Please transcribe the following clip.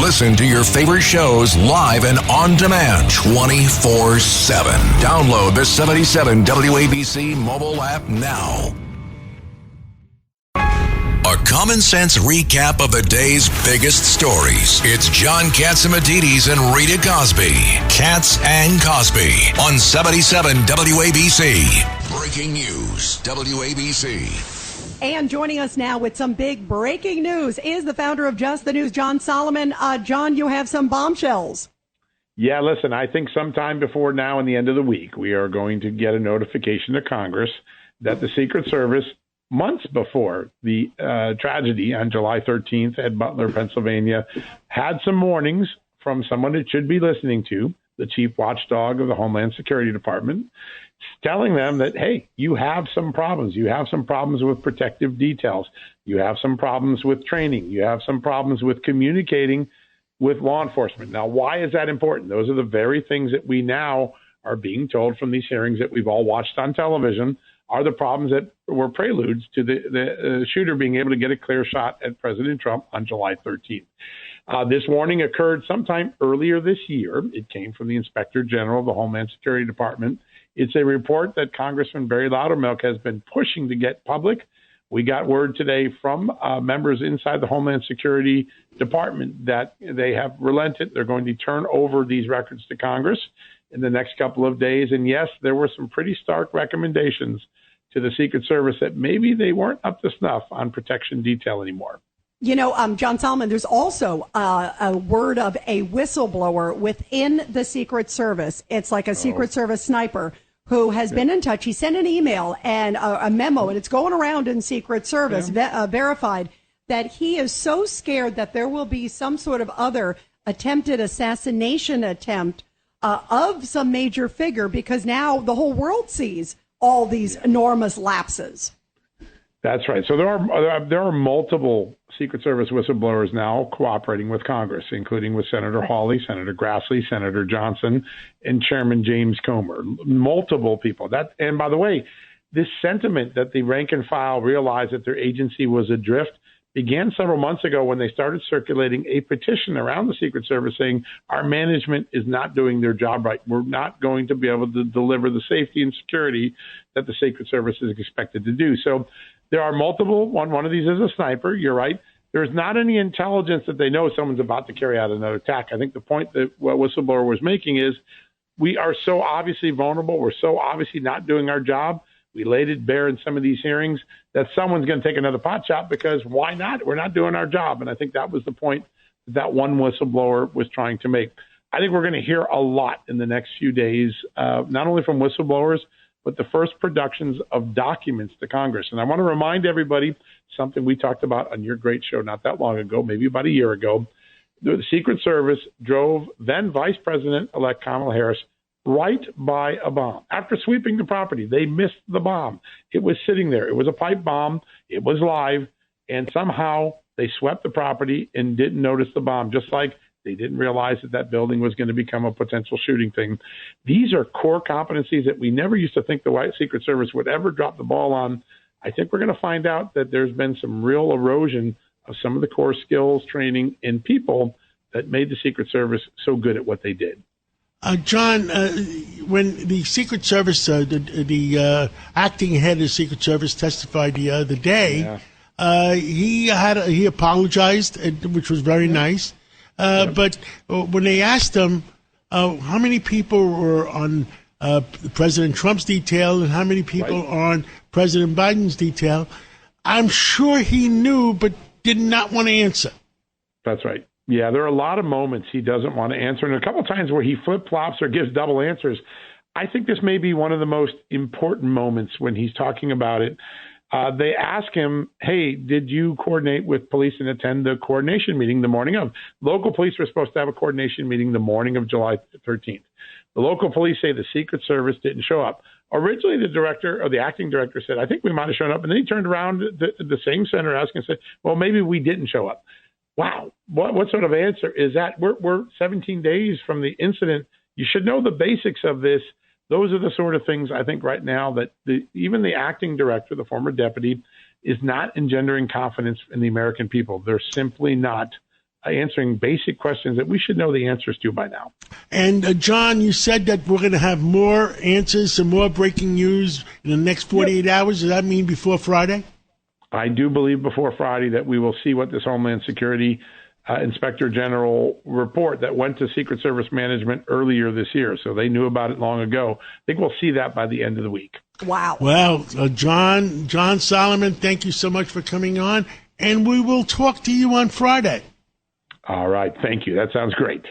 Listen to your favorite shows live and on demand 24/7. Download the 77 WABC mobile app now. A common sense recap of the day's biggest stories. It's John Catsimatidis and Rita Cosby. Katz and Cosby on 77 WABC. Breaking news, WABC. And joining us now with some big breaking news is the founder of Just the News, John Solomon. John, you have some bombshells. Yeah, listen, I think sometime before now and the end of the week, we are going to get a notification to Congress that the Secret Service, months before the tragedy on July 13th at Butler, Pennsylvania, had some warnings from someone it should be listening to, the chief watchdog of the Homeland Security Department, telling them that, hey, you have some problems. You have some problems with protective details. You have some problems with training. You have some problems with communicating with law enforcement. Now, why is that important? Those are the very things that we now are being told from these hearings that we've all watched on television are the problems that were preludes to the shooter being able to get a clear shot at President Trump on July 13th. This warning occurred sometime earlier this year. It came from the Inspector General of the Homeland Security Department. It's a report that Congressman Barry Loudermilk has been pushing to get public. We got word today from members inside the Homeland Security Department that they have relented. They're going to turn over these records to Congress in the next couple of days. And yes, there were some pretty stark recommendations to the Secret Service that maybe they weren't up to snuff on protection detail anymore. You know, John Solomon, there's also a word of a whistleblower within the Secret Service. It's like a Secret Service sniper who has been in touch. He sent an email and a memo, and it's going around in Secret Service, verified, that he is so scared that there will be some sort of other attempted assassination attempt of some major figure, because now the whole world sees all these enormous lapses. That's right. So there are multiple Secret Service whistleblowers now cooperating with Congress, including with Senator Hawley, Senator Grassley, Senator Johnson, and Chairman James Comer. Multiple people. And by the way, this sentiment that the rank and file realized that their agency was adrift began several months ago when they started circulating a petition around the Secret Service saying our management is not doing their job right. We're not going to be able to deliver the safety and security that the Secret Service is expected to do. So there are multiple. One of these is a sniper. You're right. There's not any intelligence that they know someone's about to carry out another attack. I think the point that what whistleblower was making is we are so obviously vulnerable. We're so obviously not doing our job. We laid it bare in some of these hearings that someone's going to take another pot shot, because why not? We're not doing our job. And I think that was the point that one whistleblower was trying to make. I think we're going to hear a lot in the next few days, not only from whistleblowers, but the first productions of documents to Congress. And I want to remind everybody something we talked about on your great show not that long ago, maybe about a year ago. The Secret Service drove then Vice President-elect Kamala Harris right by a bomb. After sweeping the property, they missed the bomb. It was sitting there. It was a pipe bomb. It was live. And somehow they swept the property and didn't notice the bomb, just like they didn't realize that that building was going to become a potential shooting thing. These are core competencies that we never used to think the White Secret Service would ever drop the ball on. I think we're going to find out that there's been some real erosion of some of the core skills, training, and people that made the Secret Service so good at what they did. John, when the Secret Service, the acting head of the Secret Service testified the other day, he apologized, which was very nice. But when they asked him how many people were on President Trump's detail and how many people are on President Biden's detail, I'm sure he knew but did not want to answer. That's right. Yeah, there are a lot of moments he doesn't want to answer, and a couple of times where he flip-flops or gives double answers. I think this may be one of the most important moments when he's talking about it. They ask him, hey, did you coordinate with police and attend the coordination meeting the morning of? Local police were supposed to have a coordination meeting the morning of July 13th. The local police say the Secret Service didn't show up. Originally, the director or the acting director said, I think we might have shown up. And then he turned around to the same center asking and said, well, maybe we didn't show up. Wow. What sort of answer is that? We're 17 days from the incident. You should know the basics of this. Those are the sort of things I think right now that even the acting director, the former deputy, is not engendering confidence in the American people. They're simply not answering basic questions that we should know the answers to by now. And, John, you said that we're going to have more answers, some more breaking news in the next 48 hours. Does that mean before Friday? I do believe before Friday that we will see what this Homeland Security Inspector General report that went to Secret Service management earlier this year. So they knew about it long ago. I think we'll see that by the end of the week. Wow. Well, John Solomon, thank you so much for coming on, and we will talk to you on Friday. All right. Thank you. That sounds great.